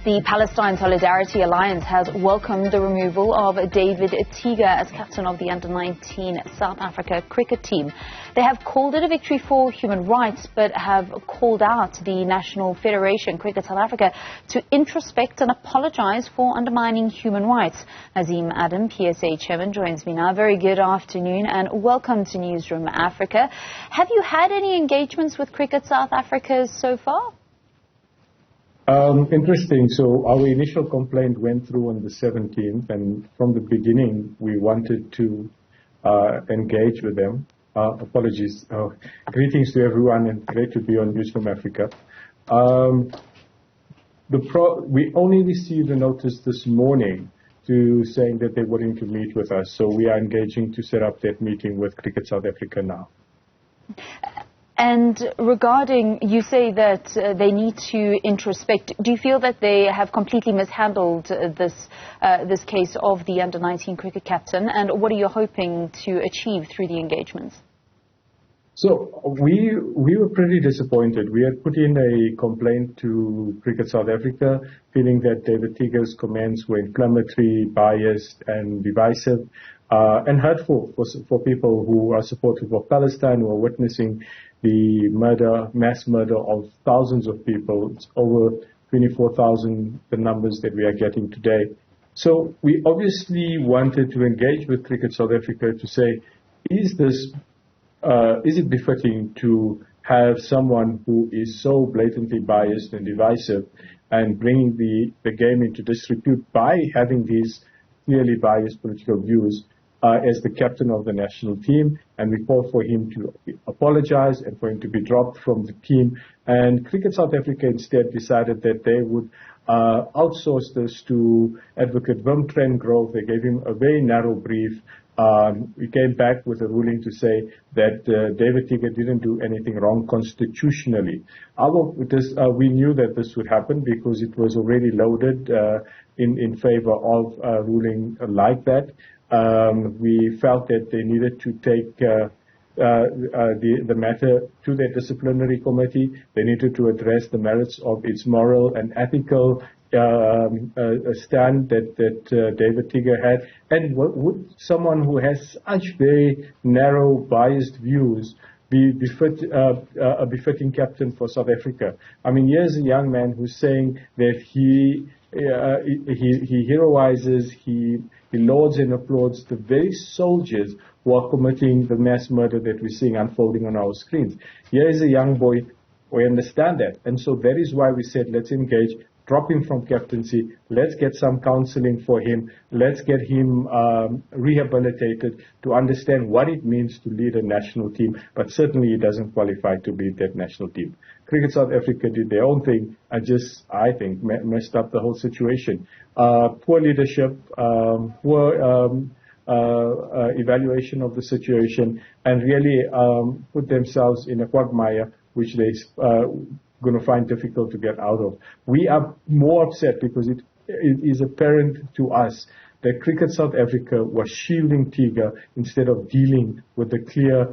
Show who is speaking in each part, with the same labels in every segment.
Speaker 1: The Palestine Solidarity Alliance has welcomed the removal of David Teeger as captain of the under-19 South Africa cricket team. They have called it a victory for human rights, but have called out the National Federation Cricket South Africa to introspect and apologise for undermining human rights. Naazim Adam, PSA chairman, joins me now. Very good afternoon and welcome to Newzroom Afrika. Have you had any engagements with Cricket South Africa so far?
Speaker 2: Interesting. So our initial complaint went through on the 17th, and from the beginning we wanted to engage with them. Apologies. Greetings to everyone, and great to be on Newzroom Afrika. We only received a notice this morning saying that they're willing to meet with us. So we are engaging to set up that meeting with Cricket South Africa now.
Speaker 1: And regarding, you say that they need to introspect. Do you feel that they have completely mishandled this case of the under-19 cricket captain? And what are you hoping to achieve through the engagements?
Speaker 2: So we were pretty disappointed. We had put in a complaint to Cricket South Africa, feeling that David Teeger's comments were inflammatory, biased, and divisive, and hurtful for people who are supportive of Palestine, who are witnessing the mass murder of thousands of people. It's over 24,000, the numbers that we are getting today. So we obviously wanted to engage with Cricket South Africa to say, is it befitting to have someone who is so blatantly biased and divisive and bringing the game into disrepute by having these clearly biased political views as the captain of the national team? And we called for him to apologize and for him to be dropped from the team. And Cricket South Africa instead decided that they would outsource this to Advocate Wim Trenggrove. They gave him a very narrow brief. We came back with a ruling to say that David Teeger didn't do anything wrong constitutionally. We knew that this would happen because it was already loaded in favor of a ruling like that. We felt that they needed to take the matter to their disciplinary committee. They needed to address the merits of its moral and ethical stand that David Teeger had. And would someone who has such very narrow, biased views be a befitting captain for South Africa? I mean, here's a young man who's saying that he heroizes, he lauds and applauds the very soldiers who are committing the mass murder that we're seeing unfolding on our screens. Here is a young boy. We understand that. And so that is why we said, let's engage, drop him from captaincy, let's get some counseling for him, let's get him rehabilitated to understand what it means to lead a national team, but certainly he doesn't qualify to lead that national team. Cricket South Africa did their own thing and I think, messed up the whole situation. Poor leadership, poor evaluation of the situation, and really put themselves in a quagmire which they're going to find difficult to get out of. We are more upset because it is apparent to us that Cricket South Africa was shielding Teeger instead of dealing with the clear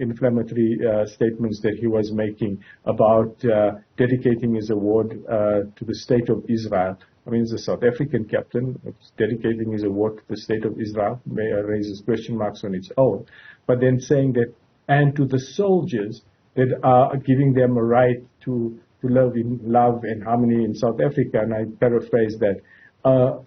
Speaker 2: inflammatory statements that he was making about dedicating his award to the State of Israel. I mean, he's a South African captain, dedicating his award to the State of Israel raises question marks on its own. But then saying that, and to the soldiers that are giving them a right to live in love and harmony in South Africa, and I paraphrase that,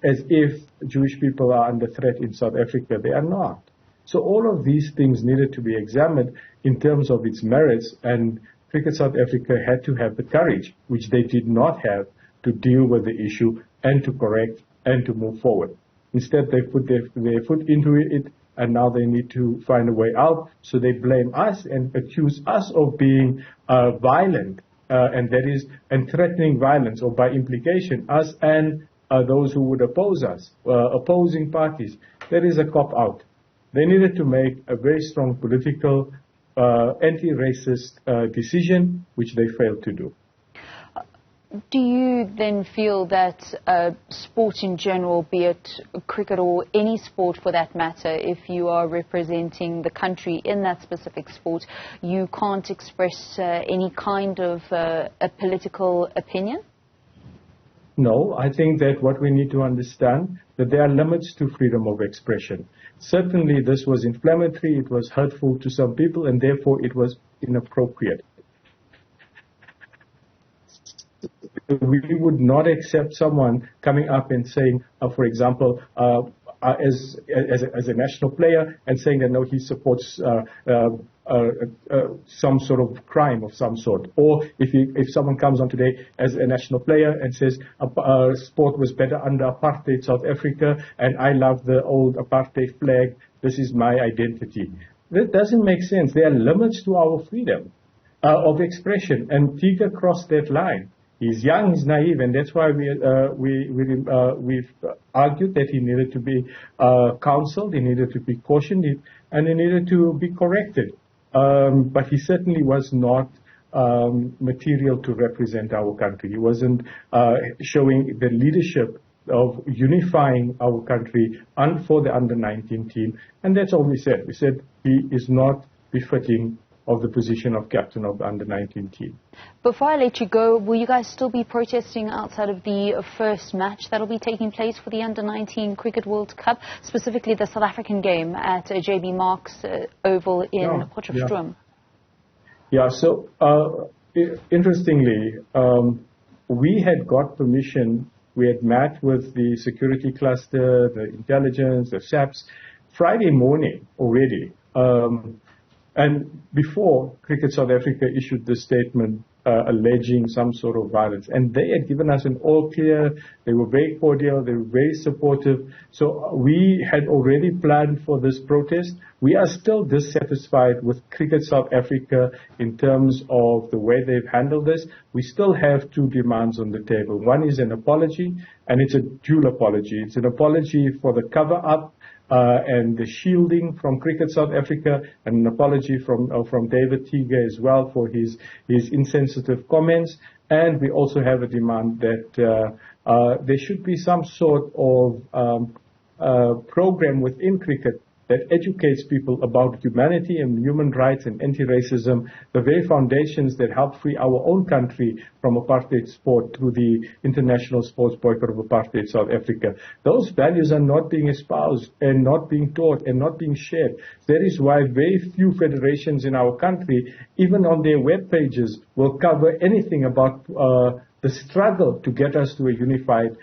Speaker 2: as if Jewish people are under threat in South Africa. They are not. So all of these things needed to be examined in terms of its merits, and Cricket South Africa had to have the courage, which they did not have, to deal with the issue and to correct and to move forward. Instead, they put their foot into it, and now they need to find a way out. So they blame us and accuse us of being violent, and threatening violence, or by implication, us and those who would oppose us, opposing parties. That is a cop-out. They needed to make a very strong political, anti-racist decision, which they failed to do.
Speaker 1: Do you then feel that sport in general, be it cricket or any sport for that matter, if you are representing the country in that specific sport, you can't express any kind of a political opinion?
Speaker 2: No, I think that what we need to understand that there are limits to freedom of expression. Certainly this was inflammatory, it was hurtful to some people, and therefore it was inappropriate. We would not accept someone coming up and saying, for example, as a national player, and saying that no, he supports some sort of crime of some sort. Or if someone comes on today as a national player and says sport was better under apartheid South Africa, and I love the old apartheid flag, this is my identity. That doesn't make sense. There are limits to our freedom of expression, and Teeger crossed that line. He's young, he's naive, and that's why we've argued that he needed to be counseled, he needed to be cautioned, and he needed to be corrected. But he certainly was not material to represent our country. He wasn't showing the leadership of unifying our country for the under-19 team, and that's all we said. We said he is not befitting of the position of captain of the under-19 team.
Speaker 1: Before I let you go, will you guys still be protesting outside of the first match that will be taking place for the under-19 Cricket World Cup, specifically the South African game at JB Marks Oval in Potchefstroom?
Speaker 2: Yeah, so interestingly, we had got permission. We had met with the security cluster, the intelligence, the SAPs, Friday morning already. And before Cricket South Africa issued this statement alleging some sort of violence, and they had given us an all clear, they were very cordial, they were very supportive. So we had already planned for this protest. We are still dissatisfied with Cricket South Africa in terms of the way they've handled this. We still have two demands on the table. One is an apology, and it's a dual apology. It's an apology for the cover-up and the shielding from Cricket South Africa, and an apology from David Teeger as well for his insensitive comments. And we also have a demand that there should be some sort of program within cricket that educates people about humanity and human rights and anti-racism, the very foundations that help free our own country from apartheid sport through the international sports boycott of apartheid South Africa. Those values are not being espoused and not being taught and not being shared. That is why very few federations in our country, even on their web pages, will cover anything about the struggle to get us to a unified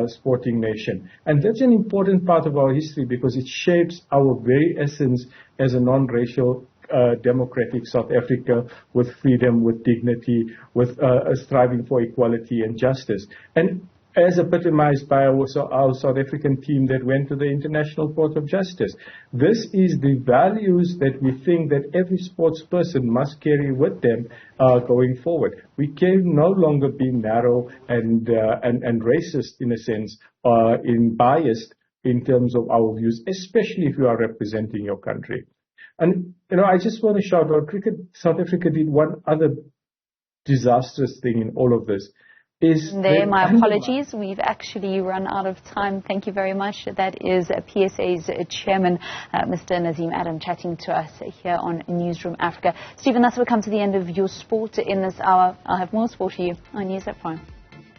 Speaker 2: sporting nation. And that's an important part of our history because it shapes our very essence as a non-racial democratic South Africa with freedom, with dignity, with striving for equality and justice. And as epitomized by our South African team that went to the International Court of Justice. This is the values that we think that every sports person must carry with them going forward. We can no longer be narrow and racist in a sense, in biased in terms of our views, especially if you are representing your country. And, I just want to shout out, South Africa did one other disastrous thing in all of this.
Speaker 1: My apologies. We've actually run out of time. Thank you very much. That is PSA's chairman, Mr. Naazim Adam, chatting to us here on Newzroom Afrika. Stephen, that's what we come to the end of your sport in this hour. I'll have more sport for you on News at Prime.